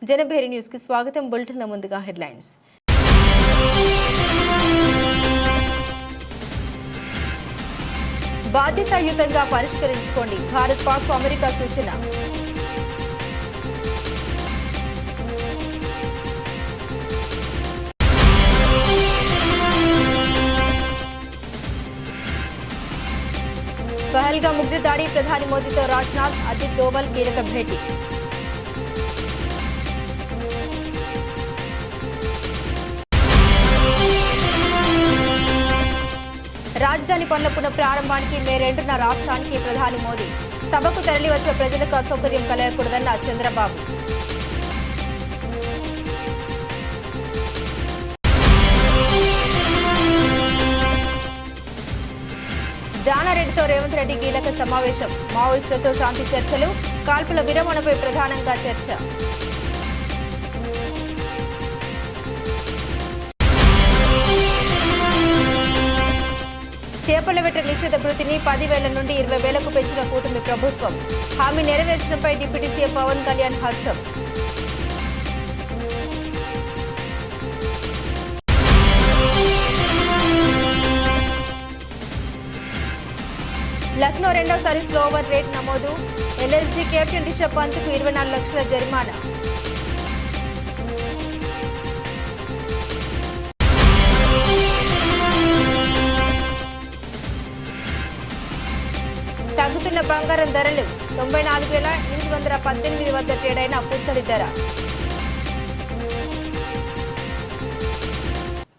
Janabheri news కి స్వాగతం. Bulletin లో ముందుగా హెడ్లైన్స్. బాధ్యతాయుతంగా పరిష్కరించుకోండి, భారత్ పాక్ అమెరికా సూచన. పహల్గామ్ ఉగ్ర దాడి, ప్రధాని మోదీతో రాజ్నాథ్, అజిత్ దోవల్ కీలక భేటీ. రాజధాని పనుల పునఃప్రారంభానికి మే 2న రాష్ట్రానికి ప్రధాని మోదీ. సభకు తరలివచ్చే ప్రజలకు అసౌకర్యం కలగకూడదన్న చంద్రబాబు. జానారెడ్డితో రేవంత్ రెడ్డి కీలక సమావేశం. మావోయిస్టులతో శాంతి చర్చలు, కాల్పుల విరమణపై ప్రధానంగా చర్చ. చేపల వేట నిషేధ భృతిని 10,000 నుండి 20,000కు పెంచిన కూటమి ప్రభుత్వం. హామీ నెరవేర్చడంపై డిప్యూటీ సీఎం పవన్ కళ్యాణ్ హర్షం. లక్నో రెండోసారి స్లో ఓవర్ రేట్ నమోదు. ఎల్ఎస్జీ కెప్టెన్ రిషబ్ పంత్కు 24 లక్షల జరిమానా. తగ్గుతున్న బంగారం ధరలు. 94,818 వద్ద ట్రేడైన పుత్తడి ధర.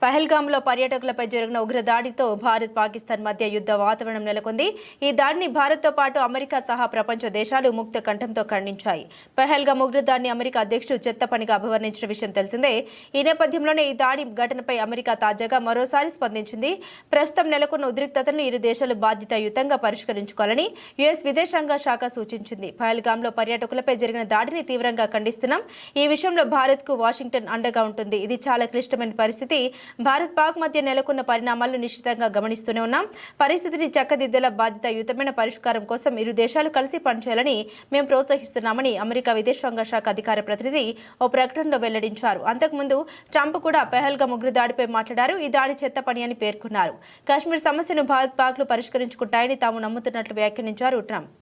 పహల్గామ్లో పర్యాటకులపై జరిగిన ఉగ్రదాడితో భారత్ పాకిస్తాన్ మధ్య యుద్ధ వాతావరణం నెలకొంది. ఈ దాడిని భారత్తో పాటు అమెరికా సహా ప్రపంచ దేశాలు ముక్త కంఠంతో ఖండించాయి. పహల్గామ్ ఉగ్రదాడిని అమెరికా అధ్యక్షుడు చెత్త పనిగా అభివర్ణించిన విషయం తెలిసిందే. ఈ నేపథ్యంలోనే ఈ దాడి ఘటనపై అమెరికా తాజాగా మరోసారి స్పందించింది. ప్రస్తుతం నెలకొన్న ఉద్రిక్తతను ఇరు దేశాలు బాధ్యతాయుతంగా పరిష్కరించుకోవాలని యుఎస్ విదేశాంగ శాఖ సూచించింది. పహల్గామ్లో పర్యాటకులపై జరిగిన దాడిని తీవ్రంగా ఖండిస్తున్నాం. ఈ విషయంలో భారత్కు వాషింగ్టన్ అండగా ఉంటుంది. ఇది చాలా క్లిష్టమైన పరిస్థితి. భారత్ పాక్ మధ్య నెలకొన్న పరిణామాలను నిశ్చితంగా గమనిస్తూనే ఉన్నాం. పరిస్థితిని చక్కదిద్దేలా బాధ్యతాయుతమైన పరిష్కారం కోసం ఇరు దేశాలు కలిసి పనిచేయాలని మేము ప్రోత్సహిస్తున్నామని అమెరికా విదేశాంగ శాఖ అధికార ప్రతినిధి ఓ ప్రకటనలో వెల్లడించారు. అంతకుముందు ట్రంప్ కూడా పహల్గామ్ ఉగ్రదాడిపై మాట్లాడారు. ఈ దాడి చెత్త పని అని పేర్కొన్నారు. కాశ్మీర్ సమస్యను భారత్ పాక్లు పరిష్కరించుకుంటాయని తాము నమ్ముతున్నట్లు వ్యాఖ్యానించారు ట్రంప్.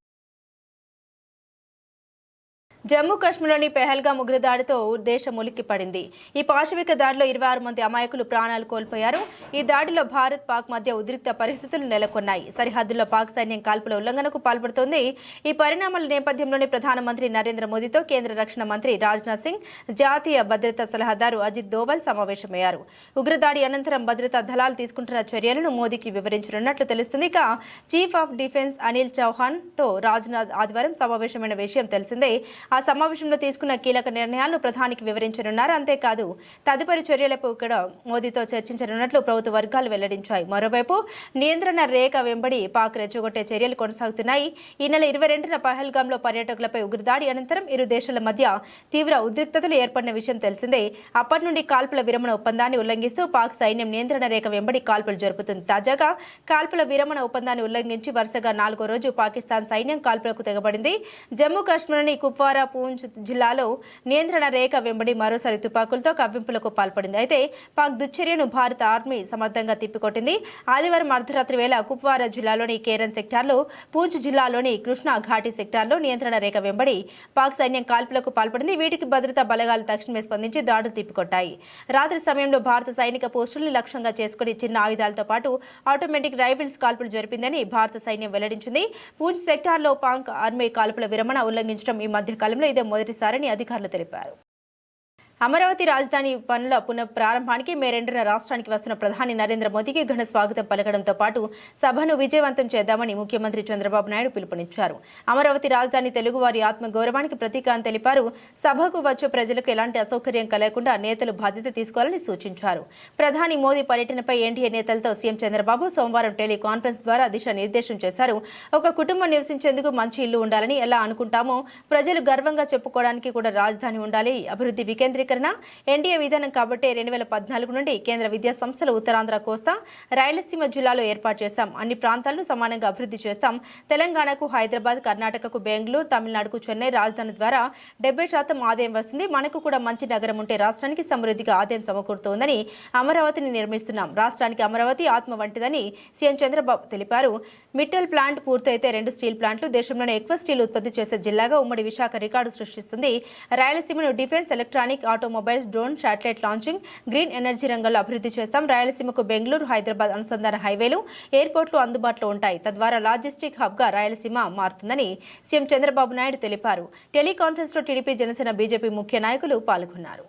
జమ్మూ కాశ్మీర్లోని పెహల్గామ్ ఉగ్రదాడితో దేశం ఉలిక్కిపడింది. ఈ పాశవిక దాడిలో 26 మంది అమాయకులు ప్రాణాలు కోల్పోయారు. ఈ దాడిలో భారత్ పాక్ మధ్య ఉద్రిక్త పరిస్థితులు నెలకొన్నాయి. సరిహద్దుల్లో పాక్ సైన్యం కాల్పుల ఉల్లంఘనకు పాల్పడుతోంది. ఈ పరిణామాల నేపథ్యంలోనే ప్రధానమంత్రి నరేంద్ర మోదీతో కేంద్ర రక్షణ మంత్రి రాజ్నాథ్ సింగ్, జాతీయ భద్రతా సలహాదారు అజిత్ దోవల్ సమావేశమయ్యారు. ఉగ్రదాడి అనంతరం భద్రతా దళాలు తీసుకుంటున్న చర్యలను మోదీకి వివరించనున్నట్లు తెలుస్తుంది. ఇక chief of defence Anil Chauhan తో రాజ్నాథ్ ఆదివారం సమావేశమైన విషయం తెలిసిందే. ఆ సమావేశంలో తీసుకున్న కీలక నిర్ణయాలను ప్రధానికి వివరించనున్నారు. అంతేకాదు తదుపరి చర్యలపై కూడా మోదీతో చర్చించనున్నట్లు ప్రభుత్వ వర్గాలు వెల్లడించాయి. మరోవైపు నియంత్రణ రేఖ వెంబడి పాక్ రెచ్చగొట్టే చర్యలు కొనసాగుతున్నాయి. ఈ నెల 22న పహల్గామ్లో పర్యాటకులపై ఉగ్రదాడి అనంతరం ఇరు దేశాల మధ్య తీవ్ర ఉద్రిక్తతలు ఏర్పడిన విషయం తెలిసిందే. అప్పటి నుండి కాల్పుల విరమణ ఒప్పందాన్ని ఉల్లంఘిస్తూ పాక్ సైన్యం నియంత్రణ రేఖ వెంబడి కాల్పులు జరుపుతుంది. తాజాగా కాల్పుల విరమణ ఒప్పందాన్ని ఉల్లంఘించి వరుసగా 4వ రోజు పాకిస్తాన్ సైన్యం కాల్పులకు తెగబడింది. జమ్మూ కాశ్మీర్లోని కుప్వారా, పూంచ్ జిల్లాలో నియంత్రణ రేఖ వెంబడి మరోసారి తుపాకులతో కవ్వింపులకు పాల్పడింది. అయితే పాక్ దుశ్చర్యను భారత ఆర్మీ సమర్థంగా తిప్పికొట్టింది. ఆదివారం అర్ధరాత్రి వేళ కుప్వారా జిల్లాలోని కేరన్ సెక్టార్లో, పూంచ్ జిల్లాలోని కృష్ణా ఘాటి సెక్టార్లో నియంత్రణ రేఖ వెంబడి పాక్ సైన్యం కాల్పులకు పాల్పడింది. వీటికి భద్రతా బలగాలు తక్షణమే స్పందించి దాడులు తిప్పికొట్టాయి. రాత్రి సమయంలో భారత సైనిక పోస్టుల్ని లక్ష్యంగా చేసుకుని చిన్న ఆయుధాలతో పాటు ఆటోమేటిక్ రైఫిల్స్ కాల్పులు జరిపిందని భారత సైన్యం వెల్లడించింది. పూంచ్ సెక్టార్లో పాక్ ఆర్మీ కాల్పుల విరమణ ఉల్లంఘించడం ఈ మధ్య కాలంలో ఇదే మొదటిసారని అధికారులు తెలిపారు. అమరావతి రాజధాని పనుల పునఃప్రారంభానికి మే 2న రాష్ట్రానికి వస్తున్న ప్రధాని నరేంద్ర మోదీకి ఘన స్వాగతం పలకడంతో పాటు సభను విజయవంతం చేద్దామని ముఖ్యమంత్రి చంద్రబాబు నాయుడు పిలుపునిచ్చారు. అమరావతి రాజధాని తెలుగువారి ఆత్మగౌరవానికి ప్రతీక అని తెలిపారు. సభకు వచ్చే ప్రజలకు ఎలాంటి అసౌకర్యం కలగకుండా నేతలు బాధ్యత తీసుకోవాలని సూచించారు. ప్రధాని మోదీ పర్యటనపై ఎన్డీఏ నేతలతో సీఎం చంద్రబాబు సోమవారం టెలికాన్ఫరెన్స్ ద్వారా దిశానిర్దేశం చేశారు. ఒక కుటుంబం నివసించేందుకు మంచి ఇల్లు ఉండాలని ఎలా అనుకుంటామో ప్రజలు గర్వంగా చెప్పుకోవడానికి కూడా రాజధాని ఉండాలి. అభివృద్ధి వికేంద్రీకరణ కేంద్రీకరణ ఎన్డీఏ విధానం కాబట్టి 2014 నుండి కేంద్ర విద్యా సంస్థలు ఉత్తరాంధ్ర కోస్తా రాయలసీమ జిల్లాలో ఏర్పాటు చేస్తాం. అన్ని ప్రాంతాలను సమానంగా అభివృద్ధి చేస్తాం. తెలంగాణకు హైదరాబాద్, కర్ణాటకకు బెంగళూరు, తమిళనాడుకు చెన్నై రాజధాని ద్వారా 70% ఆదాయం వస్తుంది. మనకు కూడా మంచి నగరం ఉంటే రాష్ట్రానికి సమృద్ధిగా ఆదాయం సమకూరుతోందని అమరావతిని నిర్మిస్తున్నాం. రాష్ట్రానికి అమరావతి ఆత్మ వంటిదని సీఎం చంద్రబాబు తెలిపారు. మిట్టల్ ప్లాంట్ పూర్తయితే 2 స్టీల్ ప్లాంట్లు దేశంలోనే ఎక్కువ స్టీల్ ఉత్పత్తి చేసే జిల్లాగా ఉమ్మడి విశాఖ రికార్డు సృష్టిస్తుంది. రాయలసీమను defence, electronic, automobiles, drone, satellite launching, green energy రంగంలో అభివృద్ధి చేస్తాం. రాయలసీమకు బెంగళూరు, హైదరాబాద్ అనుసంధాన హైవేలు, ఎయిర్పోర్ట్లు అందుబాటులో ఉంటాయి. తద్వారా లాజిస్టిక్ హబ్గా రాయలసీమ మారుతుందని సీఎం చంద్రబాబు నాయుడు తెలిపారు. టెలికాన్ఫరెన్స్లో టీడీపీ, జనసేన, బీజేపీ ముఖ్య నాయకులు పాల్గొన్నారు.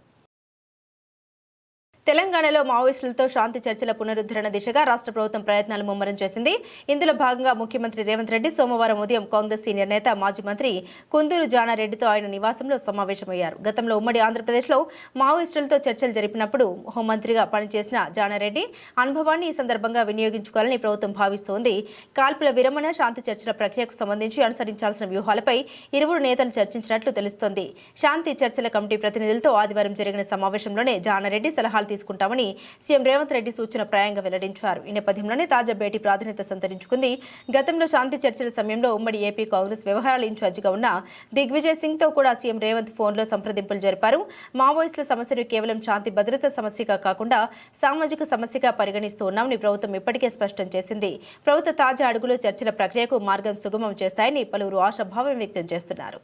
తెలంగాణలో మావోయిస్టులతో శాంతి చర్చల పునరుద్ధరణ దిశగా రాష్ట్ర ప్రభుత్వం ప్రయత్నాలు ముమ్మరం చేసింది. ఇందులో భాగంగా ముఖ్యమంత్రి రేవంత్ రెడ్డి సోమవారం ఉదయం కాంగ్రెస్ సీనియర్ నేత, మాజీ మంత్రి కుందూరు జానారెడ్డితో ఆయన నివాసంలో సమావేశమయ్యారు. గతంలో ఉమ్మడి ఆంధ్రప్రదేశ్లో మావోయిస్టులతో చర్చలు జరిపినప్పుడు హోంమంత్రిగా పనిచేసిన జానారెడ్డి అనుభవాన్ని ఈ సందర్భంగా వినియోగించుకోవాలని ప్రభుత్వం భావిస్తోంది. కాల్పుల విరమణ, శాంతి చర్చల ప్రక్రియకు సంబంధించి అనుసరించాల్సిన వ్యూహాలపై ఇరువురు నేతలు చర్చించినట్లు తెలుస్తోంది. శాంతి చర్చల కమిటీ ప్రతినిధులతో ఆదివారం జరిగిన సమావేశంలోనే జానారెడ్డి సలహాలు తీసుకుంటామని సీఎం రేవంత్ రెడ్డి సూచన ప్రాయంగా వెల్లడించారు. ఈ నేపథ్యంలోనే తాజా భేటీ ప్రాధాన్యత సంతరించుకుంది. గతంలో శాంతి చర్చల సమయంలో ఉమ్మడి ఏపీ కాంగ్రెస్ వ్యవహారాల ఇన్ఛార్జిగా ఉన్న దిగ్విజయ్ సింగ్ తో కూడా సీఎం రేవంత్ ఫోన్లో సంప్రదింపులు జరిపారు. మావోయిస్టుల సమస్యను కేవలం శాంతి భద్రత సమస్యగా కాకుండా సామాజిక సమస్యగా పరిగణిస్తూ ఉన్నామని ప్రభుత్వం ఇప్పటికే స్పష్టం చేసింది. ప్రభుత్వ తాజా అడుగులు చర్చల ప్రక్రియకు మార్గం సుగమం చేస్తాయని పలువురు ఆశాభావం వ్యక్తం చేస్తున్నారు.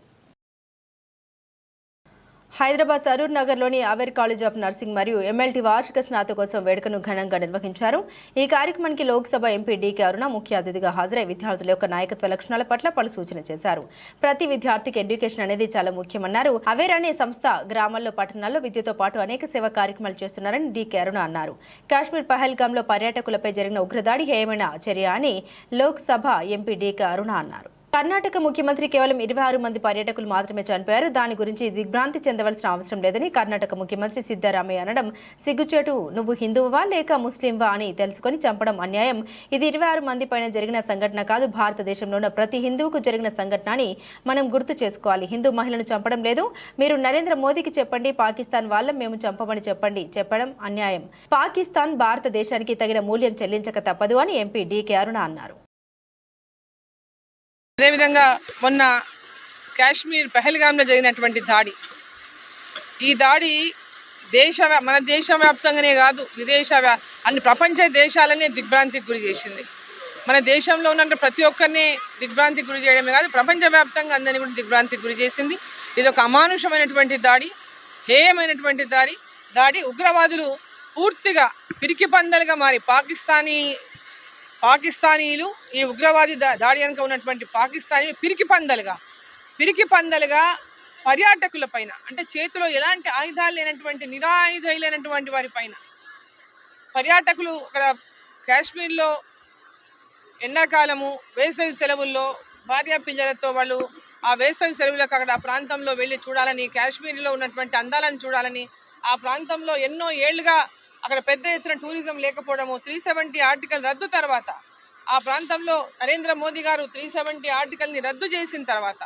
హైదరాబాద్ సరూర్ నగర్లోని అవేర్ కాలేజ్ ఆఫ్ నర్సింగ్ మరియు ఎంఎల్టీ వార్షిక స్నాతకోత్సవం వేడుకను ఘనంగా నిర్వహించారు. ఈ కార్యక్రమానికి లోక్సభ ఎంపీ డీకే అరుణ ముఖ్య అతిథిగా హాజరై విద్యార్థుల యొక్క నాయకత్వ లక్షణాల పట్ల పలు సూచన చేశారు. ప్రతి విద్యార్థికి ఎడ్యుకేషన్ అనేది చాలా ముఖ్యమన్నారు. అవేర్ అనే సంస్థ గ్రామాల్లో, పట్టణాల్లో విద్యతో పాటు అనేక సేవా కార్యక్రమాలు చేస్తున్నారని డీకే అరుణ అన్నారు. కాశ్మీర్ పహల్గాంలో పర్యాటకులపై జరిగిన ఉగ్రదాడి హేయమైన చర్య అని లోక్సభ ఎంపీ డీకే అరుణ అన్నారు. కర్ణాటక ముఖ్యమంత్రి కేవలం 26 మంది పర్యాటకులు మాత్రమే చనిపోయారు. దాని గురించి దిగ్భ్రాంతి చెందవలసిన అవసరం లేదని కర్ణాటక ముఖ్యమంత్రి సిద్ధరామయ్య అనడం సిగ్గుచేటు. నువ్వు హిందువువా లేక ముస్లింవా అని తెలుసుకొని చంపడం అన్యాయం. ఇది 26 మంది పైన జరిగిన సంఘటన కాదు, భారతదేశంలోని ప్రతి హిందువుకు జరిగిన సంఘటన అని మనం గుర్తు చేసుకోవాలి. హిందూ మహిళను చంపడం లేదు. మీరు నరేంద్ర మోదీకి చెప్పండి, పాకిస్తాన్ వాళ్ళం మేము చంపమని చెప్పడం అన్యాయం. పాకిస్తాన్ భారతదేశానికి తగిన మూల్యం చెల్లించక తప్పదు అని ఎంపీ డీకే అరుణ అన్నారు. అదేవిధంగా మొన్న కాశ్మీర్ పహల్గాంలో జరిగినటువంటి దాడి, ఈ దాడి మన దేశవ్యాప్తంగానే కాదు, అన్ని ప్రపంచ దేశాలనే దిగ్భ్రాంతికి గురి చేసింది. మన దేశంలో ఉన్న ప్రతి ఒక్కరిని దిగ్భ్రాంతికి గురి చేయడమే కాదు, ప్రపంచవ్యాప్తంగా అందరినీ కూడా దిగ్భ్రాంతికి గురి చేసింది. ఇది ఒక అమానుషమైనటువంటి దాడి, హేయమైనటువంటి దాడి. ఉగ్రవాదులు పూర్తిగా పిరికి పందలుగా మారి పాకిస్తానీలు ఈ ఉగ్రవాది దాడి వెనుక ఉన్నటువంటి పాకిస్తానీలు పిరికి పందలుగా పర్యాటకుల పైన, అంటే చేతిలో ఎలాంటి ఆయుధాలు లేనటువంటి నిరాయుధులైనటువంటి వారి పైన, పర్యాటకులు అక్కడ కాశ్మీర్లో ఎండాకాలము వేసవి సెలవుల్లో భార్య పిల్లలతో వాళ్ళు ఆ వేసవి సెలవులకు అక్కడ ఆ ప్రాంతంలో వెళ్ళి చూడాలని, కాశ్మీర్లో ఉన్నటువంటి అందాలను చూడాలని, ఆ ప్రాంతంలో ఎన్నో ఏళ్లుగా అక్కడ పెద్ద ఎత్తున టూరిజం లేకపోవడము, 370 ఆర్టికల్ రద్దు తర్వాత, ఆ ప్రాంతంలో నరేంద్ర మోదీ గారు 370 ఆర్టికల్ని రద్దు చేసిన తర్వాత,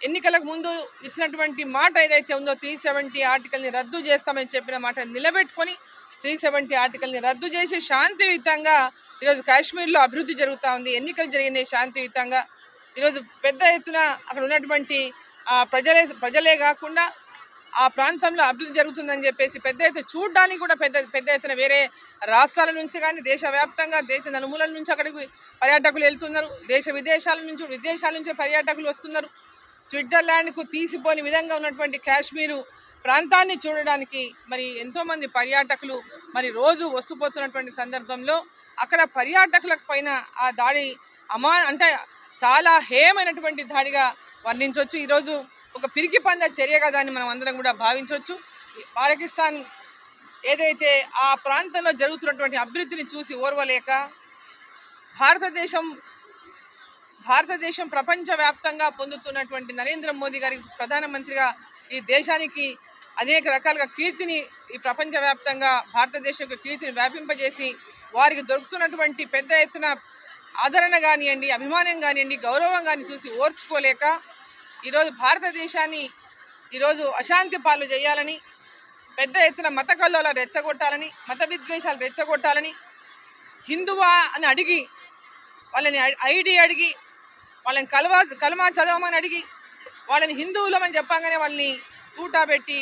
ఎన్నికలకు ముందు ఇచ్చినటువంటి మాట ఏదైతే ఉందో 370 ఆర్టికల్ని రద్దు చేస్తామని చెప్పిన మాట నిలబెట్టుకొని 370 ఆర్టికల్ని రద్దు చేసి శాంతియుతంగా ఈరోజు కాశ్మీర్లో అభివృద్ధి జరుగుతూ ఉంది. ఎన్నికలు జరిగినాయి శాంతియుతంగా. ఈరోజు పెద్ద ఎత్తున అక్కడ ఉన్నటువంటి ప్రజలే కాకుండా ఆ ప్రాంతంలో అభివృద్ధి జరుగుతుందని చెప్పేసి పెద్ద ఎత్తున చూడడానికి కూడా పెద్ద ఎత్తున వేరే రాష్ట్రాల నుంచి కానీ దేశవ్యాప్తంగా దేశ నలుమూలల నుంచి అక్కడికి పర్యాటకులు వెళ్తున్నారు. విదేశాల నుంచి పర్యాటకులు వస్తున్నారు. స్విట్జర్లాండ్కు తీసిపోని విధంగా ఉన్నటువంటి కాశ్మీరు ప్రాంతాన్ని చూడడానికి మరి ఎంతోమంది పర్యాటకులు మరి రోజు వస్తుపోతున్నటువంటి సందర్భంలో అక్కడ పర్యాటకుల పైన ఆ దాడి అంటే చాలా హేయమైనటువంటి దాడిగా వర్ణించవచ్చు. ఈరోజు ఒక పిరికి పంద చర్యగా దాన్ని మనం అందరం కూడా భావించవచ్చు. పాకిస్తాన్ ఏదైతే ఆ ప్రాంతంలో జరుగుతున్నటువంటి అభివృద్ధిని చూసి ఓర్వలేక భారతదేశం ప్రపంచవ్యాప్తంగా పొందుతున్నటువంటి నరేంద్ర మోదీ గారి ప్రధానమంత్రిగా ఈ దేశానికి అనేక రకాలుగా కీర్తిని, ఈ ప్రపంచవ్యాప్తంగా భారతదేశం యొక్క కీర్తిని వ్యాపింపజేసి వారికి దొరుకుతున్నటువంటి పెద్ద ఎత్తున ఆదరణ కానివ్వండి, అభిమానం కానివ్వండి, గౌరవం కానీ చూసి ఓర్చుకోలేక ఈరోజు భారతదేశాన్ని ఈరోజు అశాంతి పాలు చేయాలని, పెద్ద ఎత్తున మత కల్లోలాలు రెచ్చగొట్టాలని, మత విద్వేషాలు రెచ్చగొట్టాలని, హిందువా అని అడిగి వాళ్ళని ఐడి అడిగి వాళ్ళని కలమా చదవమని అడిగి వాళ్ళని హిందువులమని చెప్పగానే వాళ్ళని తూటా పెట్టి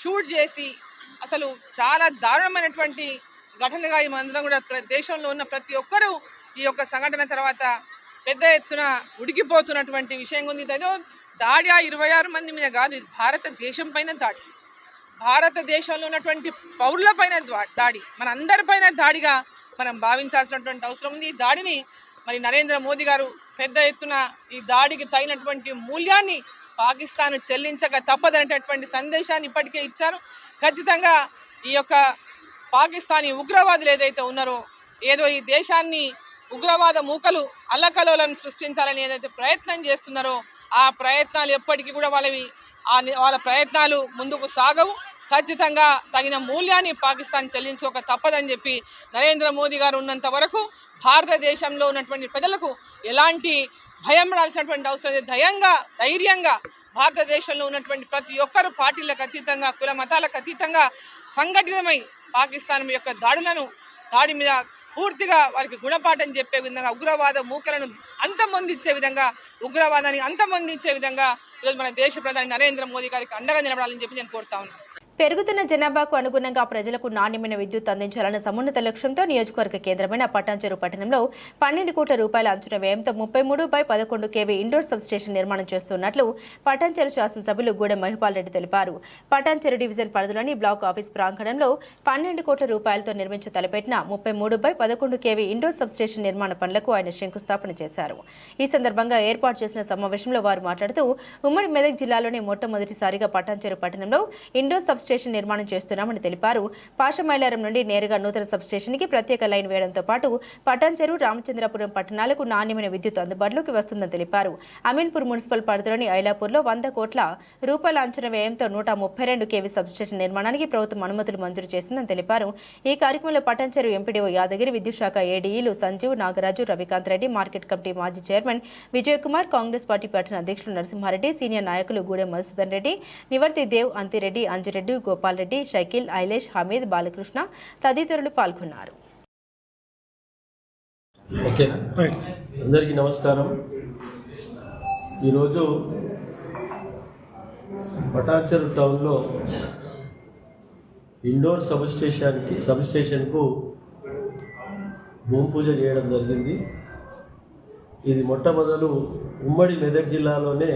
షూట్ చేసి అసలు చాలా దారుణమైనటువంటి ఘటనగా ఈ మందరం కూడా దేశంలో ఉన్న ప్రతి ఒక్కరూ ఈ యొక్క సంఘటన తర్వాత పెద్ద ఎత్తున ఉడికిపోతున్నటువంటి విషయం ఉంది. ఏదో దాడి 26 మంది మీద కాదు, భారతదేశం పైన దాడి, భారతదేశంలో ఉన్నటువంటి పౌరుల పైన దాడి, మన అందరిపైన దాడిగా మనం భావించాల్సినటువంటి అవసరం ఉంది. ఈ దాడిని మరి నరేంద్ర మోదీ గారు పెద్ద ఎత్తున ఈ దాడికి తగినటువంటి మూల్యాన్ని పాకిస్తాన్ చెల్లించక తప్పదనేటటువంటి సందేశాన్ని ఇప్పటికే ఇచ్చారు. ఖచ్చితంగా ఈ యొక్క పాకిస్తానీ ఉగ్రవాదులు ఏదైతే ఉన్నారో, ఏదో ఈ దేశాన్ని ఉగ్రవాద మూకలు అల్లకలోలను సృష్టించాలని ఏదైతే ప్రయత్నం చేస్తున్నారో ఆ ప్రయత్నాలు ఎప్పటికీ కూడా వాళ్ళ ప్రయత్నాలు ముందుకు సాగవు. ఖచ్చితంగా తగిన మూల్యాన్ని పాకిస్తాన్ చెల్లించుకోక తప్పదని చెప్పి నరేంద్ర మోదీ గారు ఉన్నంత వరకు భారతదేశంలో ఉన్నటువంటి ప్రజలకు ఎలాంటి భయం పడాల్సినటువంటి అవసరం లేదు. ధైర్యంగా భారతదేశంలో ఉన్నటువంటి ప్రతి ఒక్కరు పార్టీలకు అతీతంగా, కుల మతాలకు అతీతంగా సంఘటితమై పాకిస్తాన్ యొక్క దాడి మీద పూర్తిగా వారికి గుణపాఠం చెప్పే విధంగా, ఉగ్రవాద మూకలను అంతమొందించే విధంగా, ఉగ్రవాదాన్ని అంతమొందించే విధంగా ఈరోజు మన దేశ ప్రధాని నరేంద్ర మోదీ గారికి అండగా నిలబడాలని చెప్పి నేను కోరుతా ఉన్నాను. పెరుగుతున్న జనాభాకు అనుగుణంగా ప్రజలకు నాణ్యమైన విద్యుత్ అందించాలన్న సమున్నత లక్ష్యంతో నియోజకవర్గ కేంద్రమైన పటాన్చెరు పట్టణంలో 12 కోట్ల రూపాయల అంచనా వ్యయంతో 33/11 kV ఇండోర్ సబ్స్టేషన్ నిర్మాణం చేస్తున్నట్లు పటాన్చెరు శాసనసభ్యులు గూడెం మహిపాల్ రెడ్డి తెలిపారు. పటాన్చెరు డివిజన్ పరిధిలోని బ్లాక్ ఆఫీస్ ప్రాంగణంలో 12 కోట్ల రూపాయలతో నిర్మించి తలపెట్టిన 33/11 kV ఇండోర్ సబ్స్టేషన్ నిర్మాణ పనులకు ఆయన శంకుస్థాపన చేశారు. ఈ సందర్భంగా ఏర్పాటు చేసిన సమావేశంలో వారు మాట్లాడుతూ ఉమ్మడి మెదక్ జిల్లాలోనే మొట్టమొదటిసారిగా పటాన్చెరు పట్టణంలో ఇండోర్ సబ్స్టేషన్ నిర్మాణం చేస్తున్నామని తెలిపారు. పాషమైలారం నుండి నేరుగా నూతన సబ్స్టేషన్కి ప్రత్యేక లైన్ వేయడంతో పాటు పటాన్చెరు, రామచంద్రపురం పట్టణాలకు నాణ్యమైన విద్యుత్ అందుబాటులోకి వస్తుందని తెలిపారు. అమీన్పూర్ మున్సిపల్ పరిధిలోని ఐలాపూర్లో 100 కోట్ల రూపాయల అంచనా వ్యయంతో 132 kV సబ్స్టేషన్ నిర్మాణానికి ప్రభుత్వం అనుమతులు మంజూరు చేసిందని తెలిపారు. ఈ కార్యక్రమంలో పటాన్చెరు ఎంపీడీఓ యాదగిరి, విద్యుత్ శాఖ ఏడీఈలు సంజీవ్, నాగరాజు, రవికాంత్ రెడ్డి, మార్కెట్ కమిటీ మాజీ చైర్మన్ విజయ్ కుమార్, కాంగ్రెస్ పార్టీ పట్టణ అధ్యక్షులు నరసింహారెడ్డి, సీనియర్ నాయకులు గూడెం మధుసూదన్ రెడ్డి, నివర్తి దేవ్, అంతిరెడ్డి, అంజురెడ్డి, గోపాల్ రెడ్డి, షకీల్, ఐలేష్, హమీద్, బాలకృష్ణ తదితరులు పాల్గొన్నారు. అందరికీ నమస్కారం. ఈరోజు పటాన్చెరు టౌన్లో ఇండోర్ సబ్స్టేషన్కు భూమి పూజ చేయడం జరిగింది. ఇది మొట్టమొదలు ఉమ్మడి మెదక్ జిల్లాలోనే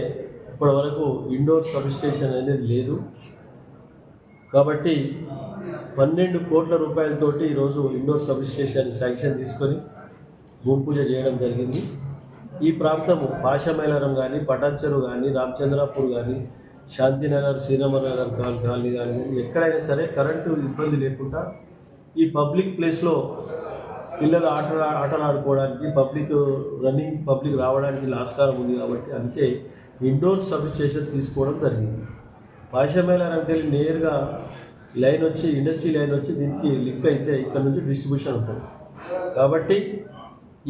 ఇప్పటి వరకు ఇండోర్ సబ్స్టేషన్ అనేది లేదు. కాబట్టి 12 కోట్ల రూపాయలతోటి ఈరోజు ఇండోర్ సబ్స్టేషన్ శాంక్షన్ తీసుకొని భూమి పూజ చేయడం జరిగింది. ఈ ప్రాంతము పాషమైలారం కానీ, పటాన్చెరు కానీ, రామచంద్రాపూర్ కానీ, శాంతినగర్, శ్రీరామనగర్ కాలనీ కానీ ఎక్కడైనా సరే కరెంటు ఇబ్బంది లేకుండా ఈ పబ్లిక్ ప్లేస్లో పిల్లలు ఆటలు ఆడుకోవడానికి, పబ్లిక్ రావడానికి ఆస్కారం ఉంది. కాబట్టి అందుకే ఇండోర్ సబ్స్టేషన్ తీసుకోవడం జరిగింది. పాషమైలారంకి వెళ్ళి నేరుగా లైన్ వచ్చి, ఇండస్ట్రీ లైన్ వచ్చి దీనికి లింక్ అయితే ఇక్కడ నుంచి డిస్ట్రిబ్యూషన్ ఉంటుంది. కాబట్టి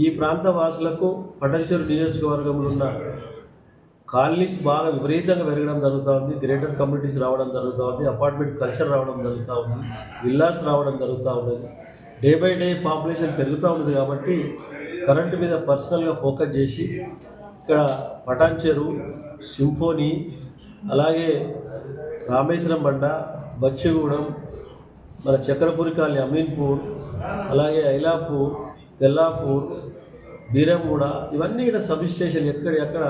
ఈ ప్రాంత వాసులకు పటాన్చెరు నియోజకవర్గంలో ఉన్న కాలనీస్ బాగా విపరీతంగా పెరగడం జరుగుతూ ఉంది. గ్రేటర్ కమ్యూనిటీస్ రావడం జరుగుతూ ఉంది. అపార్ట్మెంట్ కల్చర్ రావడం జరుగుతూ ఉంది. విల్లాస్ రావడం జరుగుతూ ఉన్నది. డే బై డే పాపులేషన్ పెరుగుతూ ఉంది. కాబట్టి కరెంటు మీద పర్సనల్గా ఫోకస్ చేసి ఇక్కడ పటాన్చెరు, సింఫోనీ, అలాగే రామేశ్వరం బండ, బచ్చిగూడెం, మన చక్రపురి కాలనీ, అమీన్పూర్, అలాగే ఐలాపూర్, తెల్లాపూర్, బీరంగూడ, ఇవన్నీ ఇక్కడ సబ్స్టేషన్ ఎక్కడ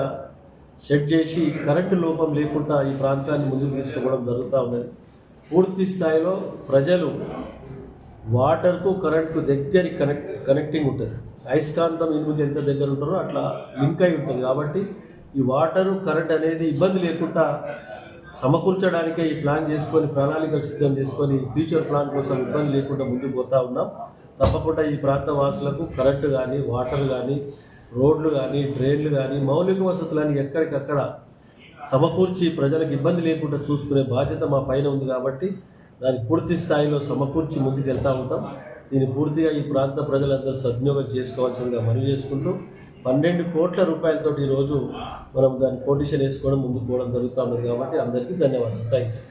సెట్ చేసి కరెంటు లోపం లేకుండా ఈ ప్రాంతాన్ని ముందుకు తీసుకుపోవడం జరుగుతూ ఉన్నది. పూర్తి స్థాయిలో ప్రజలు వాటర్కు కరెంటు దగ్గర కనెక్టింగ్ ఉంటుంది. అయస్కాంతం ఇనుముకి ఎంత దగ్గర ఉంటారో అట్లా లింక్ అయి ఉంటుంది. కాబట్టి ఈ వాటరు కరెంట్ అనేది ఇబ్బంది లేకుండా సమకూర్చడానికే ఈ ప్లాన్ చేసుకొని, ప్రణాళికలు సిద్ధం చేసుకొని ఫ్యూచర్ ప్లాన్ కోసం ఇబ్బంది లేకుండా ముందుకు పోతూ ఉన్నాం. తప్పకుండా ఈ ప్రాంత వాసులకు కరెంటు కానీ, వాటర్ కానీ, రోడ్లు కానీ, డ్రైన్లు కానీ, మౌలిక వసతులని ఎక్కడికక్కడ సమకూర్చి ప్రజలకు ఇబ్బంది లేకుండా చూసుకునే బాధ్యత మా పైన ఉంది. కాబట్టి దాన్ని పూర్తి స్థాయిలో సమకూర్చి ముందుకు వెళ్తూ ఉంటాం. దీన్ని పూర్తిగా ఈ ప్రాంత ప్రజలందరూ సద్వినియోగం చేసుకోవాల్సిందిగా మనవి చేసుకుంటూ 12 కోట్ల రూపాయలతో ఈరోజు మనం దాన్ని కొటేషన్ వేసుకోవడం ముందుకు పోవడం జరుగుతూ ఉన్నది. కాబట్టి అందరికీ ధన్యవాదాలు. Thank you.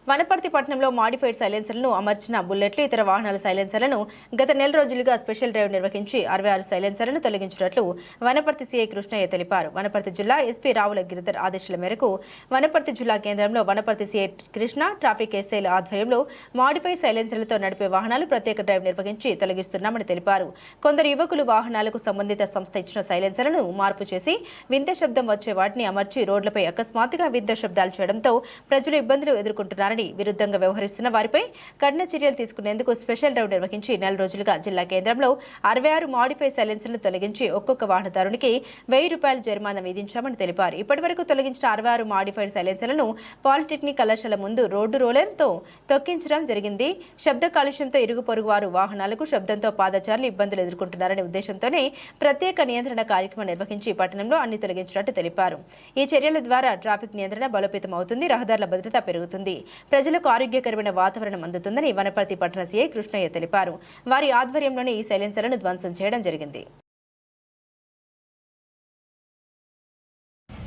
వనపర్తి పట్టణంలో మాడిఫైడ్ సైలెన్సర్లను అమర్చిన బుల్లెట్లు ఇతర వాహనాల సైలెన్సర్లను గత నెల రోజులుగా స్పెషల్ డ్రైవ్ నిర్వహించి 66 సైలెన్సర్లను తొలగించినట్లు వనపర్తి సీఐ కృష్ణయ్య తెలిపారు. వనపర్తి జిల్లా ఎస్పీ రావుల గిరిధర్ ఆదేశాల మేరకు వనపర్తి జిల్లా కేంద్రంలో వనపర్తి సీఐ కృష్ణ ట్రాఫిక్ ఎస్ఐల ఆధ్వర్యంలో మాడిఫైడ్ సైలెన్సర్లతో నడిపే వాహనాలు ప్రత్యేక డ్రైవ్ నిర్వహించి తొలగిస్తున్నామని తెలిపారు. కొందరు యువకులు వాహనాలకు సంబంధిత సంస్థ ఇచ్చిన సైలెన్సర్లను మార్పు చేసి వింత శబ్దం వచ్చే వాటిని అమర్చి రోడ్లపై అకస్మాత్తుగా వింత శబ్దాలు చేయడంతో ప్రజలు ఇబ్బందులు ఎదుర్కొంటున్నారని, విరుద్ధంగా వ్యవహరిస్తున్న వారిపై కఠిన చర్యలు తీసుకునేందుకు స్పెషల్ డ్రైవ్ నిర్వహించి నెల రోజులుగా జిల్లా కేంద్రంలో 66 మాడిఫైడ్ సైలెన్సర్లను తొలగించి ఒక్కొక్క వాహనదారునికి 1000 రూపాయల జరిమానా విధించామని తెలిపారు. ఇప్పటివరకు తొలగించిన 66 మాడిఫైడ్ సైలెన్సర్లను పాలిటెక్నిక్ కళాశాల ముందు రోడ్డు రోలర్తో తొక్కించడం జరిగింది. శబ్ద కాలుష్యంతో ఇరుగు పొరుగు వారు వాహనాలకు శబ్దంతో పాదచారులు ఇబ్బందులు ఎదుర్కొంటున్నారనే ఉద్దేశంతోనే ప్రత్యేక నియంత్రణ కార్యక్రమం నిర్వహించి పట్టణంలో అన్ని తొలగించినట్టు తెలిపారు. ఈ చర్యల ద్వారా ట్రాఫిక్ నియంత్రణ బలోపేతం అవుతుంది, రహదారుల భద్రత పెరుగుతుంది, ప్రజలకు ఆరోగ్యకరమైన వాతావరణం అందుతుందని వనపర్తి పట్టణ సీఐ కృష్ణయ్య తెలిపారు. వారి ఆధ్వర్యంలోనే ఈ సైలెన్సర్లను ధ్వంసం చేయడం జరిగింది.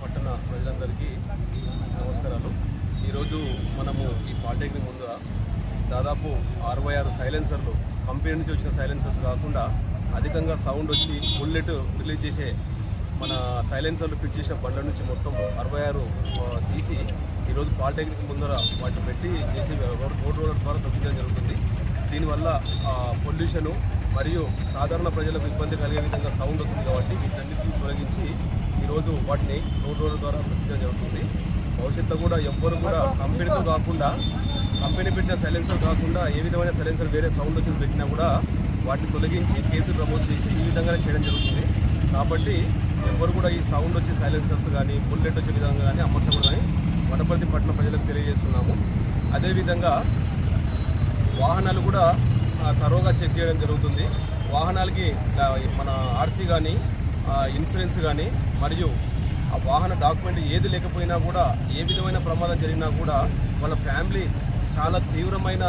పట్టణ ప్రజలందరికీ నమస్కారాలు. ఈరోజు మనము ఈ పాలిటెక్నిక్ ముందు దాదాపు 66 సైలెన్సర్లు కంపెనీ నుంచి వచ్చిన సైలెన్సర్స్ కాకుండా అధికంగా సౌండ్ వచ్చి బుల్లెట్ రిలీజ్ చేసే మన సైలెన్సర్లు ఫిట్ చేసిన బండ్ల నుంచి మొత్తం 66 తీసి ఈరోజు పాలిటెక్నిక్ ముందర వాటిని పెట్టి చేసి రోడ్ రోలర్ ద్వారా తగ్గించడం జరుగుతుంది. దీనివల్ల పొల్యూషను మరియు సాధారణ ప్రజలకు ఇబ్బంది కలిగే విధంగా సౌండ్ వస్తుంది. కాబట్టి వీటన్నిటిని తొలగించి ఈరోజు వాటిని రోడ్ రోలర్ ద్వారా తగ్గించడం జరుగుతుంది. భవిష్యత్తు కూడా ఎవ్వరు కూడా కంపెనీతో కాకుండా కంపెనీ పెట్టిన సైలెన్సర్ కాకుండా ఏ విధమైన సైలెన్సర్ వేరే సౌండ్ వచ్చి పెట్టినా కూడా వాటిని తొలగించి కేసులు ప్రమోట్ చేసి ఈ విధంగానే చేయడం జరుగుతుంది. కాబట్టి ఎవరు కూడా ఈ సౌండ్ వచ్చే సైలెన్సర్స్ కానీ బుల్లెట్ వచ్చే విధంగా కానీ అమర్చకూడదని వనపర్తి పట్టణ ప్రజలకు తెలియజేస్తున్నాము. అదేవిధంగా వాహనాలు కూడా తరోగా చెక్ చేయడం జరుగుతుంది. వాహనాలకి మన ఆర్సీ కానీ ఇన్సూరెన్స్ కానీ మరియు ఆ వాహన డాక్యుమెంట్ ఏది లేకపోయినా కూడా ఏ విధమైన ప్రమాదం జరిగినా కూడా వాళ్ళ ఫ్యామిలీ చాలా తీవ్రమైన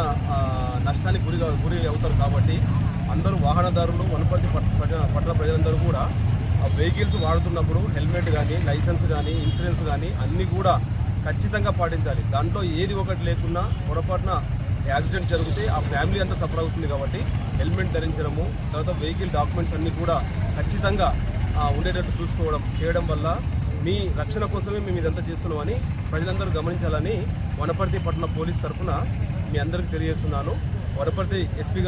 నష్టానికి గురి అవుతారు. కాబట్టి అందరూ వాహనదారులు వనపర్తి పట్టణ ప్రజలందరూ కూడా వెహికల్స్ వాడుతున్నప్పుడు హెల్మెట్ కానీ లైసెన్స్ కానీ ఇన్సూరెన్స్ కానీ అన్నీ కూడా ఖచ్చితంగా పాటించాలి. దాంట్లో ఏది ఒకటి లేకున్నా పొరపాటున యాక్సిడెంట్ జరిగితే ఆ ఫ్యామిలీ అంతా సఫర్ అవుతుంది. కాబట్టి హెల్మెట్ ధరించడము, తర్వాత వెహికల్ డాక్యుమెంట్స్ అన్నీ కూడా ఖచ్చితంగా ఉండేటట్టు చేయడం వల్ల మీ రక్షణ కోసమే మేము ఇదంతా చేస్తున్నామని ప్రజలందరూ గమనించాలని వనపర్తి పట్టణ పోలీస్ తరఫున మీ అందరికీ తెలియజేస్తున్నాను. వనపర్తి ఎస్పీ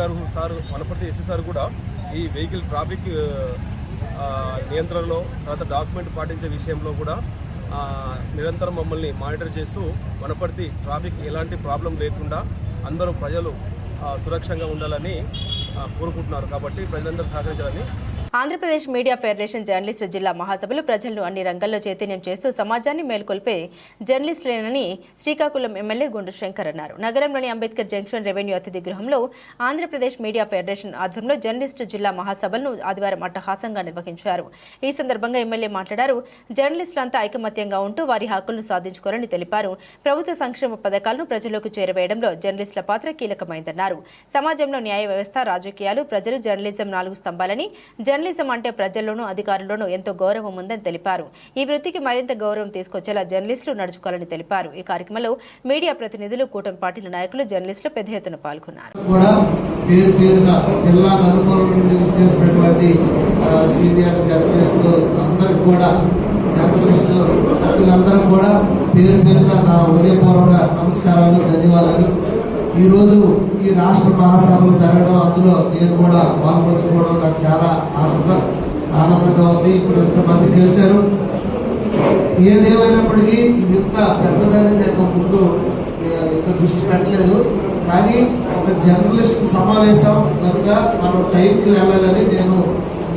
సార్ కూడా ఈ వెహికల్ ట్రాఫిక్ నియంత్రణలో తర్వాత డాక్యుమెంట్ పాటించే విషయంలో కూడా నిరంతరం మమ్మల్ని మానిటర్ చేస్తూ వనపర్తి ట్రాఫిక్ ఎలాంటి ప్రాబ్లం లేకుండా అందరూ ప్రజలు సురక్షంగా ఉండాలని కోరుకుంటున్నారు. కాబట్టి ప్రజలందరూ సహకరించాలని. ఆంధ్రప్రదేశ్ మీడియా ఫెడరేషన్ జర్నలిస్టు జిల్లా మహాసభలు ప్రజలను అన్ని రంగాల్లో చైతన్యం చేస్తూ సమాజాన్ని మేల్కొల్పే జర్నలిస్టులేనని శ్రీకాకుళం ఎమ్మెల్యే గుండు శంకర్ అన్నారు. నగరంలోని అంబేద్కర్ జంక్షన్ రెవెన్యూ అతిథి గృహంలో ఆంధ్రప్రదేశ్ మీడియా ఫెడరేషన్ ఆధ్వర్యంలో జర్నలిస్టు జిల్లా మహాసభలను ఆదివారం అట్టహాసంగా నిర్వహించారు. ఈ సందర్భంగా ఎమ్మెల్యే మాట్లాడారు. జర్నలిస్టులంతా ఐకమత్యంగా ఉంటూ వారి హక్కులను సాధించుకోవాలని తెలిపారు. ప్రభుత్వ సంక్షేమ పథకాలను ప్రజలకు చేరవేయడంలో జర్నలిస్టుల పాత్ర కీలకమైందన్నారు. సమాజంలో న్యాయ వ్యవస్థ, రాజకీయాలు, ప్రజలు, జర్నలిజం 4 స్తంభాలని, జర్నలిజం అంటే ప్రజల్లోనూ అధికారుల్లోనూ ఎంతో గౌరవం ఉందని తెలిపారు. ఈ వృత్తికి మరింత గౌరవం తీసుకొచ్చేలా జర్నలిస్టులు నడుచుకోవాలని తెలిపారు. ఈ కార్యక్రమంలో మీడియా ప్రతినిధులు, కూటమి పార్టీల నాయకులు, జర్నలిస్టులు పెద్ద ఎత్తున పాల్గొన్నారు. నమస్కారాలు, ధన్యవాదాలు. ఈరోజు ఈ రాష్ట్ర మహాసభలు జరగడం, అందులో నేను కూడా పాల్పంచుకోవడం నాకు చాలా ఆనందంగా ఉంది. ఇప్పుడు ఎంతమంది కలిశారు. ఏదేమైనప్పటికీ ఇది ఇంత పెద్దదని నేను ముందు ఇంత దృష్టి పెట్టలేదు. కానీ ఒక జర్నలిస్ట్ సమావేశం కనుక మనం టైంకి వెళ్ళాలని నేను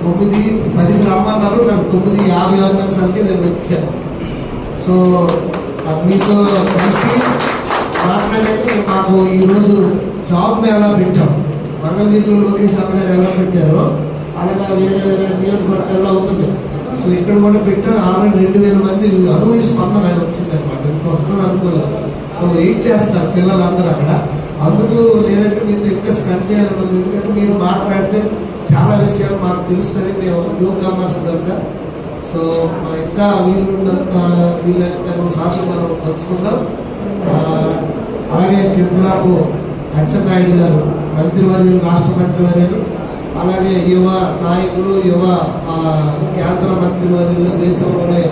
9:10కి రమ్మన్నారు. నాకు 9:50 నిమిషాలకి నేను వచ్చాను. సో మీతో కలిసి మాట్లాడేది మాకు ఈరోజు జాబ్ మేళా పెట్టాం. మంగళగిరిలో లోకేష్ గారు ఎలా పెట్టారో అలాగా వేరే వేరే నియోజకవర్గాల్లో అవుతుంది. సో ఇక్కడ కూడా పెట్టాం. 62,000 మంది అనుభవి స్పందన వచ్చింది అనమాట. ఇంత వస్తుంది అనుకోలేదు. సో వెయిట్ చేస్తారు పిల్లలందరూ అక్కడ. అందుకు లేదంటే మీతో ఇంకా స్పెండ్ చేయాలన్నది. ఎందుకంటే మీరు మాట్లాడితే చాలా విషయాలు మాకు తెలుస్తుంది. మేము న్యూ కమర్స్ కనుక సో ఇంకా వీలున్నంత వీలైనంత సార్లు మనం పంచుకుందాం. అలాగే చంద్రబాబు అచ్చెన్నాయుడు గారు మంత్రివర్యులు, రాష్ట్ర మంత్రివర్యులు, అలాగే యువ నాయకులు, యువ కేంద్ర మంత్రివర్యులు, దేశంలోనే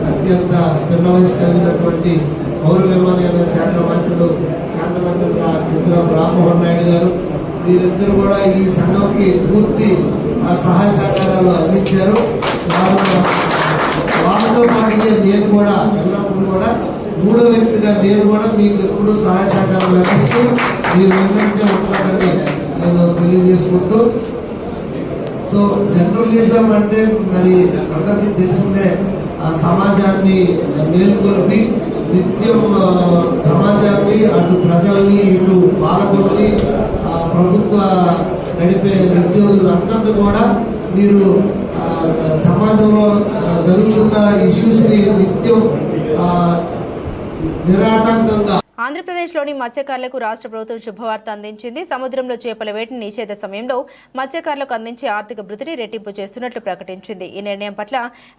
అత్యంత పిన్న వయసు కలిగినటువంటి పౌర విమానయాన శాఖ మంత్రులు కేంద్ర మంత్రి చంద్రబాబు రామ్మోహన్ నాయుడు గారు, వీరిద్దరు కూడా ఈ సంఘంకి పూర్తి సహాయ సహకారాలు అందించారు. వాళ్ళతో పాటుగా నేను కూడా ఎల్లప్పుడూ కూడా మూడో వ్యక్తిగా నేను కూడా మీకు ఎప్పుడు సహాయ సహకారాలు అందిస్తూ మీరు వెంటనే ఉంటారని నేను తెలియజేసుకుంటూ, సో జర్నలిజం అంటే మరి అందరికీ తెలిసిందే, సమాజాన్ని మేల్కొల్పి నిత్యం సమాజాన్ని అటు ప్రజల్ని ఇటు పాలకుల్ని ప్రభుత్వ నడిపే ఉద్యోగులు అందరినీ కూడా మీరు సమాజంలో జరుగుతున్న ఇష్యూస్ని నిత్యం నిరాటంకంగా. ఆంధ్రప్రదేశ్లోని మత్స్యకారులకు రాష్ట్ర ప్రభుత్వం శుభవార్త అందించింది. సముద్రంలో చేపల వేటని నిషేధ సమయంలో మత్స్యకారులకు అందించే ఆర్థిక భృతిని రెట్టింపు చేస్తున్నట్లు ప్రకటించింది. ఈ నిర్ణయం పట్ల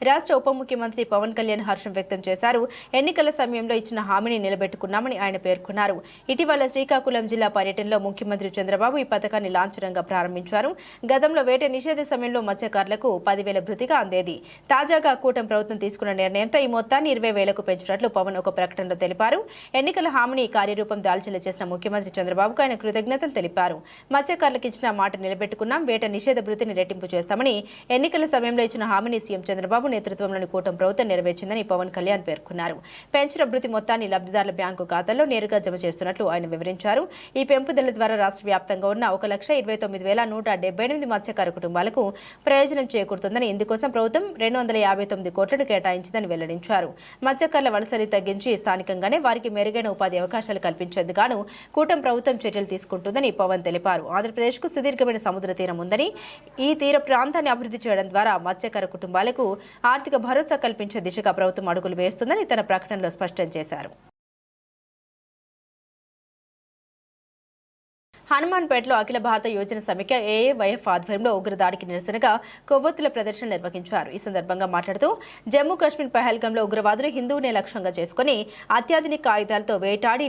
రాష్ట్ర ఉప ముఖ్యమంత్రి పవన్ కళ్యాణ్ హర్షం వ్యక్తం చేశారు. ఎన్నికల సమయంలో ఇచ్చిన హామీని నిలబెట్టుకున్నామని ఆయన పేర్కొన్నారు. ఇటీవల శ్రీకాకుళం జిల్లా పర్యటనలో ముఖ్యమంత్రి చంద్రబాబు ఈ పథకాన్ని లాంఛనంగా ప్రారంభించారు. గతంలో వేట నిషేధ సమయంలో మత్స్యకారులకు 10,000 భృతిగా అందేది. తాజాగా కూటమి ప్రభుత్వం తీసుకున్న నిర్ణయంతో ఈ మొత్తాన్ని 20,000కు పెంచినట్లు పవన్ ఒక ప్రకటనలో తెలిపారు. ఎన్నికల హామీని కార్యరూపం దాల్చేలా చేసిన ముఖ్యమంత్రి చంద్రబాబుకు ఆయన కృతజ్ఞతలు తెలిపారు. మత్స్యకారులకు ఇచ్చిన మాట నిలబెట్టుకున్నాం, వేట నిషేధ భృతిని రెట్టింపు చేస్తామని ఎన్నికల సమయంలో ఇచ్చిన హామీని సీఎం చంద్రబాబు నేతృత్వంలోని కూటమి ప్రభుత్వం నెరవేర్చిందని పవన్ కళ్యాణ్ పేర్కొన్నారు. పెంచిన భృతి మొత్తాన్ని లబ్ధిదారుల బ్యాంకు ఖాతాల్లో నేరుగా జమ చేస్తున్నట్లు ఆయన వివరించారు. ఈ పెంపుదల ద్వారా రాష్ట్ర వ్యాప్తంగా ఉన్న 1,29,178 మత్స్యకార కుటుంబాలకు ప్రయోజనం చేకూరుతుందని, ఇందుకోసం ప్రభుత్వం 259 కోట్లను కేటాయించిందని వెల్లడించారు. మత్స్యకారుల వలసని తగ్గించి స్థానికంగానే వారికి మెరుగైన ఉపాధి అవకాశాలు కల్పించేందుకు గాను కూటమి ప్రభుత్వం చర్యలు తీసుకుంటుందని పవన్ తెలిపారు. ఆంధ్రప్రదేశ్కు సుదీర్ఘమైన సముద్ర తీరం ఉందని, ఈ తీర ప్రాంతాన్ని అభివృద్ధి చేయడం ద్వారా మత్స్యకార కుటుంబాలకు ఆర్థిక భరోసా కల్పించే దిశగా ప్రభుత్వం అడుగులు వేస్తుందని తన ప్రకటనలో స్పష్టం చేశారు. హనుమాన్పేటలో అఖిల భారత యోజన సమైక్య ఏఏవైఎఫ్ ఆధ్వర్యంలో ఉగ్రదాడికి నిరసనగా కొవ్వొత్తుల ప్రదర్శన నిర్వహించారు. ఈ సందర్భంగా మాట్లాడుతూ జమ్మూ కాశ్మీర్ పహల్గాంలో ఉగ్రవాదులు హిందువునే లక్ష్యంగా చేసుకుని అత్యాధునిక ఆయుధాలతో వెంటాడి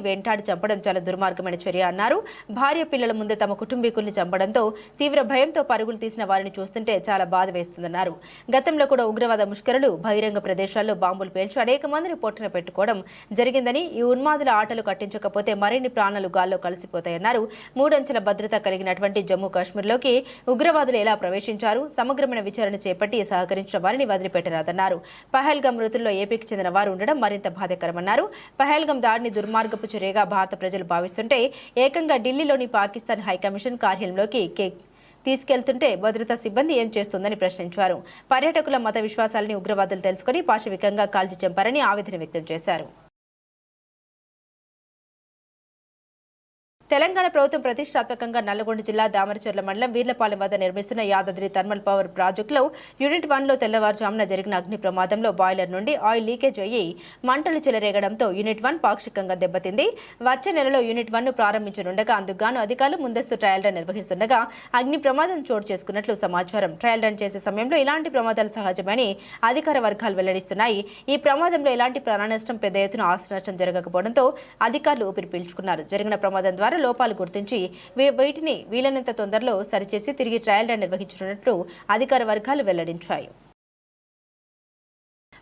చంపడం చాలా దుర్మార్గమైన చర్య అన్నారు. భార్య పిల్లల ముందే తమ కుటుంబీకుల్ని చంపడంతో తీవ్ర భయంతో పరుగులు తీసిన వారిని చూస్తుంటే చాలా బాధ వేస్తుందన్నారు. గతంలో కూడా ఉగ్రవాద ముష్కరులు బహిరంగ ప్రదేశాల్లో బాంబులు పేల్చి అనేక మందిని పొట్టున పెట్టుకోవడం జరిగిందని, ఈ ఉన్మాదుల ఆటలు కట్టించకపోతే మరిన్ని ప్రాణాలు గాల్లో కలిసిపోతాయన్నారు. 3 అంచెల భద్రత కలిగినటువంటి జమ్మూ కాశ్మీర్లోకి ఉగ్రవాదులు ఎలా ప్రవేశించారు, సమగ్రమైన విచారణ చేపట్టి సహకరించిన వారిని వదిలిపెట్టరాదన్నారు. పహల్గాం మృతుల్లో ఏపీకి చెందిన వారు ఉండడం మరింత బాధాకరమన్నారు. పహల్గాం దాడిని దుర్మార్గపు చర్యగా భారత ప్రజలు భావిస్తుంటే ఏకంగా ఢిల్లీలోని పాకిస్తాన్ హైకమిషన్ కార్యాలయంలోకి తీసుకెళ్తుంటే భద్రతా సిబ్బంది ఏం చేస్తుందని ప్రశ్నించారు. పర్యాటకుల మత విశ్వాసాలని ఉగ్రవాదులు తెలుసుకుని పాశవికంగా కాల్చి చంపారని ఆవేదన వ్యక్తం చేశారు. తెలంగాణ ప్రభుత్వం ప్రతిష్టాత్మకంగా నల్లగొండ జిల్లా దామరచర్ల మండలం వీర్లపాలెం వద్ద నిర్మిస్తున్న యాదాద్రి థర్మల్ పవర్ ప్రాజెక్టులో యూనిట్ 1లో తెల్లవారుజామున జరిగిన అగ్ని ప్రమాదంలో బాయిలర్ నుండి ఆయిల్ లీకేజ్ అయ్యి మంటలు చెలరేగడంతో యూనిట్ 1 పాక్షికంగా దెబ్బతింది. వచ్చే నెలలో యూనిట్ 1ను ప్రారంభించనుండగా అందుకుగాను అధికారులు ముందస్తు ట్రయల్ రన్ నిర్వహిస్తుండగా అగ్ని ప్రమాదం చోటు చేసుకున్నట్లు సమాచారం. ట్రయల్ రన్ చేసే సమయంలో ఇలాంటి ప్రమాదాలు సహజమని అధికార వర్గాలు వెల్లడిస్తున్నాయి. ఈ ప్రమాదంలో ఎలాంటి ప్రాణనష్టం, పెద్ద ఎత్తున ఆస్తి నష్టం జరగకపోవడంతో అధికారులు ఊపిరి పీల్చుకున్నారు. జరిగిన ప్రమాదం ద్వారా లోపాలు గుర్తించి వీటిని వీలైనంత తొందరలో సరిచేసి తిరిగి ట్రయల్ రన్ నిర్వహించనున్నట్లు అధికార వర్గాలు వెల్లడించాయి.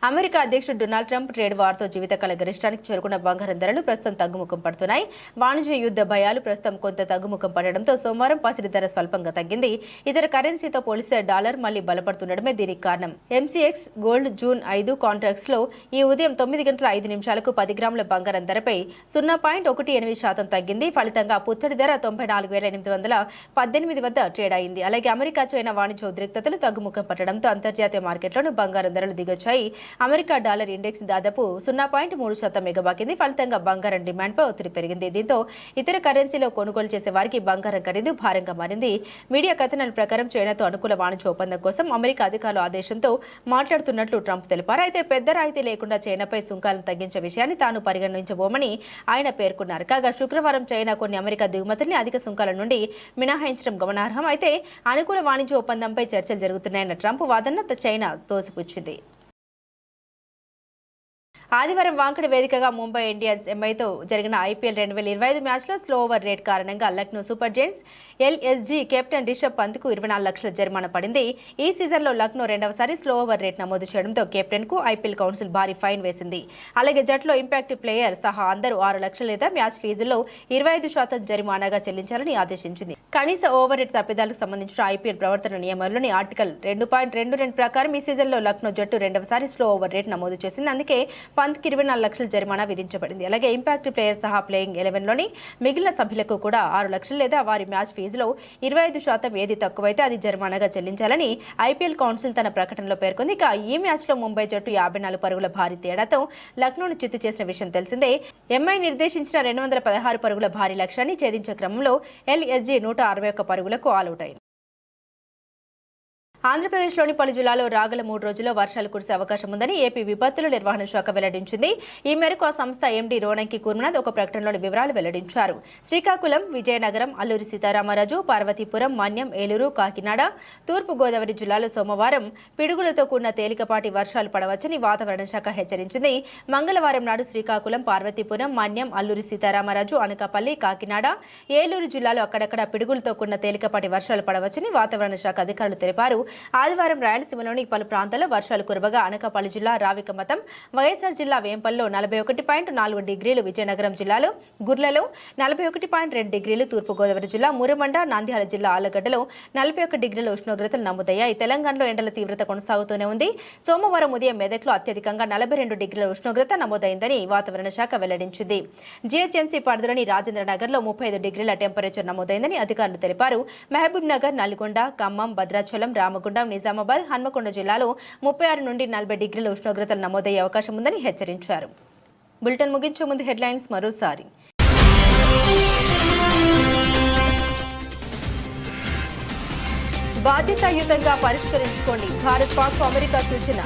అమెరికా అధ్యక్షుడు డొనాల్డ్ ట్రంప్ ట్రేడ్ వార్తో జీవితకాల గరిష్టానికి చేరుకున్న బంగారం ధరలు ప్రస్తుతం తగ్గుముఖం పడుతున్నాయి. వాణిజ్య యుద్ధ భయాలు ప్రస్తుతం కొంత తగ్గుముఖం పడడంతో సోమవారం పసిడి ధర స్వల్పంగా తగ్గింది. ఇతర కరెన్సీతో పోలిస్తే డాలర్ మళ్లీ బలపడుతుండడమే దీనికి కారణం. MCX గోల్డ్ జూన్ 5 కాంట్రాక్ట్స్ లో ఈ ఉదయం 9:05 10 గ్రాముల బంగారం ధరపై 0.18% తగ్గింది. ఫలితంగా పుత్తడి ధర 94,818 వద్ద ట్రేడ్ అయింది. అలాగే అమెరికా చైనా వాణిజ్య ఉద్రిక్తతలు తగ్గుముఖం పట్టడంతో అంతర్జాతీయ మార్కెట్లోనూ బంగారం ధరలు దిగొచ్చాయి. అమెరికా డాలర్ ఇండెక్స్ దాదాపు 0.3% ఎగబాకింది. ఫలితంగా బంగారం డిమాండ్పై ఒత్తిడి పెరిగింది. దీంతో ఇతర కరెన్సీలో కొనుగోలు చేసే వారికి బంగారం ఖరీదు భారంగా మారింది. మీడియా కథనాల ప్రకారం చైనాతో అనుకూల వాణిజ్య ఒప్పందం కోసం అమెరికా అధికారుల ఆదేశంతో మాట్లాడుతున్నట్లు ట్రంప్ తెలిపారు. అయితే పెద్ద రాయితీ లేకుండా చైనాపై సుంకాలను తగ్గించే విషయాన్ని తాను పరిగణించబోమని ఆయన పేర్కొన్నారు. కాగా శుక్రవారం చైనా కొన్ని అమెరికా దిగుమతుల్ని అధిక సుంకాల నుండి మినహాయించడం గమనార్హం. అయితే అనుకూల వాణిజ్య ఒప్పందంపై చర్చలు జరుగుతున్నాయన్న ట్రంప్ వాదన చైనా తోసిపుచ్చింది. ఆదివారం వాంకడి వేదికగా ముంబై ఇండియన్స్ ఎంఐతో జరిగిన ఐపీఎల్ 2025 మ్యాచ్లో స్లో ఓవర్ రేట్ కారణంగా Lucknow Super Giants LSG captain Rishabh పంత్కు 24 లక్షల జరిమానా పడింది. ఈ సీజన్లో లక్నో రెండవసారి స్లో ఓవర్ రేట్ నమోదు చేయడంతో కెప్టెన్కు ఐపీఎల్ కౌన్సిల్ భారీ ఫైన్ వేసింది. అలాగే జట్లో ఇంపాక్ట్ ప్లేయర్ సహా అందరూ 6 లక్షల లేదా మ్యాచ్ ఫీజులో 25% జరిమానాగా చెల్లించాలని ఆదేశించింది. కనీస ఓవర్ రేట్ తప్పిదాలకు సంబంధించిన ఐపీఎల్ ప్రవర్తన నియమాల్లోని ఆర్టికల్ 2.22 ప్రకారం ఈ సీజన్లో లక్నో జట్టు రెండవసారి స్లో ఓవర్ రేట్ నమోదు చేసింది. అందుకే పంత్కి 24 లక్షల జరిమానా విధించబడింది. అలాగే ఇంపాక్ట్ ప్లేయర్ సహా ప్లేయింగ్ 11లోని మిగిలిన సభ్యులకు కూడా 6 లక్షలు లేదా వారి మ్యాచ్ ఫీజులో 25% ఏది తక్కువైతే అది జరిమానాగా చెల్లించాలని ఐపీఎల్ కౌన్సిల్ తన ప్రకటనలో పేర్కొంది. ఇక ఈ మ్యాచ్లో ముంబై జట్టు 54 పరుగుల భారీ తేడాతో లక్నోను చిత్తు చేసిన విషయం తెలిసిందే. ఎంఐ నిర్దేశించిన 216 పరుగుల భారీ లక్ష్యాన్ని ఛేదించే క్రమంలో ఎల్ఎస్జీ 161 పరుగులకు ఆలౌట్ అయింది. ఆంధ్రప్రదేశ్లోని పలు జిల్లాల్లో రాగల 3 రోజుల్లో వర్షాలు కురిసే అవకాశం ఉందని ఏపీ విపత్తుల నిర్వహణ శాఖ వెల్లడించింది. ఈ మేరకు ఆ సంస్థ ఎండీ రోనంకి కుర్మనాథ్ ఒక ప్రకటనలోని వివరాలు వెల్లడించారు. శ్రీకాకుళం, విజయనగరం, అల్లూరి సీతారామరాజు, పార్వతీపురం, మన్యం, ఏలూరు, కాకినాడ, తూర్పు గోదావరి జిల్లాలో సోమవారం పిడుగులతో కూడిన తేలికపాటి వర్షాలు పడవచ్చని వాతావరణ శాఖ హెచ్చరించింది. మంగళవారం నాడు శ్రీకాకుళం, పార్వతీపురం, మన్యం, అల్లూరి సీతారామరాజు, అనకాపల్లి, కాకినాడ, ఏలూరు జిల్లాలో అక్కడక్కడ పిడుగులతో కూడిన తేలికపాటి వర్షాలు పడవచ్చని వాతావరణ శాఖ అధికారులు తెలిపారు. ఆదివారం రాయలసీమలోని పలు ప్రాంతాల్లో వర్షాలు కురవగా అనకాపల్లి జిల్లా రావికమతం, వైఎస్ఆర్ జిల్లా వేంపల్లో 41.4 డిగ్రీలు, విజయనగరం జిల్లాలో గుర్లలో 41.2 డిగ్రీలు, తూర్పుగోదావరి జిల్లా మురమండ, నంద్యాల జిల్లా ఆలగడ్డలో 41 డిగ్రీల ఉష్ణోగ్రతలు నమోదయ్యాయి. తెలంగాణలో ఎండల తీవ్రత కొనసాగుతూనే ఉంది. సోమవారం ఉదయం మెదక్లో అత్యధికంగా 42 డిగ్రీల ఉష్ణోగ్రత నమోదైందని వాతావరణ శాఖ వెల్లడించింది. జీహెచ్ఎంసీ పరిధిలోని రాజేంద్రనగర్లో 35 డిగ్రీల టెంపరేచర్ నమోదైందని అధికారులు తెలిపారు. మహబూబ్ నగర్, నల్గొండ, ఖమ్మం, భద్రాచలం, రామగుండం, నిజామాబాద్, హన్మకొండ జిల్లాలో 36 నుండి 40 డిగ్రీల ఉష్ణోగ్రతలు నమోదయ్యే అవకాశం ఉందని హెచ్చరించారు. బులెటిన్ ముగించే ముందు హెడ్లైన్స్ మరోసారి. బాధ్యతాయుతంగా పరిష్కరించుకోండి, భారత్ పాక్ అమెరికా సూచన.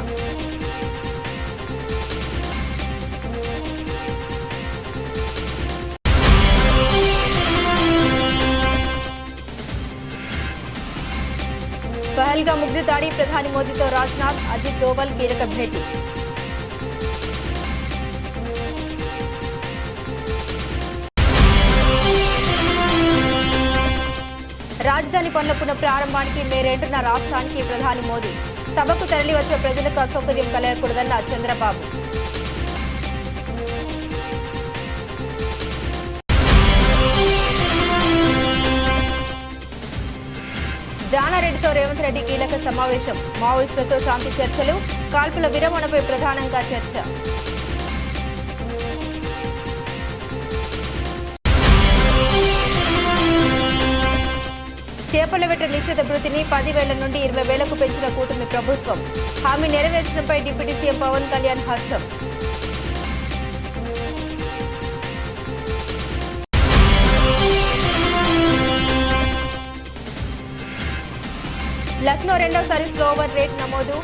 పహల్గా ముగ్గురు దాడి, ప్రధాని మోదీతో రాజ్నాథ్, అజిత్ దోవల్ కీలక భేటీ. రాజధాని పనుల పునఃప్రారంభానికి మే 2న రాష్ట్రానికి ప్రధాని మోదీ. సభకు తరలివచ్చే ప్రజలకు అసౌకర్యం కలగకూడదన్న చంద్రబాబు. జానారెడ్డితో రేవంత్ రెడ్డి కీలక సమావేశం. మావోయిస్టులతో శాంతి చర్చలు, కాల్పుల విరమణపై ప్రధానంగా చర్చ. చేపల వేట నిషేధ భృతిని 10,000 నుండి 20,000కు పెంచిన కూటమి ప్రభుత్వం. హామీ నెరవేర్చడంపై డిప్యూటీ సీఎం పవన్ కళ్యాణ్ హర్షం. లక్నో రెండోసారి స్లో ఓవర్ రేట్ నమోదు.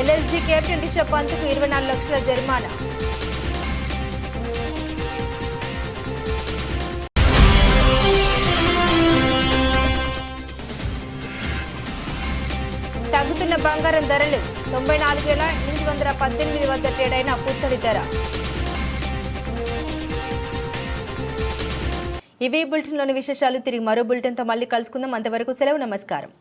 ఎల్ఎస్జీ కెప్టెన్ రిషబ్ పంత్కు 24 లక్షల జరిమానా. తగ్గుతున్న బంగారం ధరలు. 94,818 వద్ద ట్రేడ్ అయిన పుత్తడి ధర. ఇవి బులెటిన్లోని విశేషాలు. తిరిగి మరో బులెటిన్తో మళ్ళీ కలుసుకుందాం. అంతవరకు సెలవు, నమస్కారం.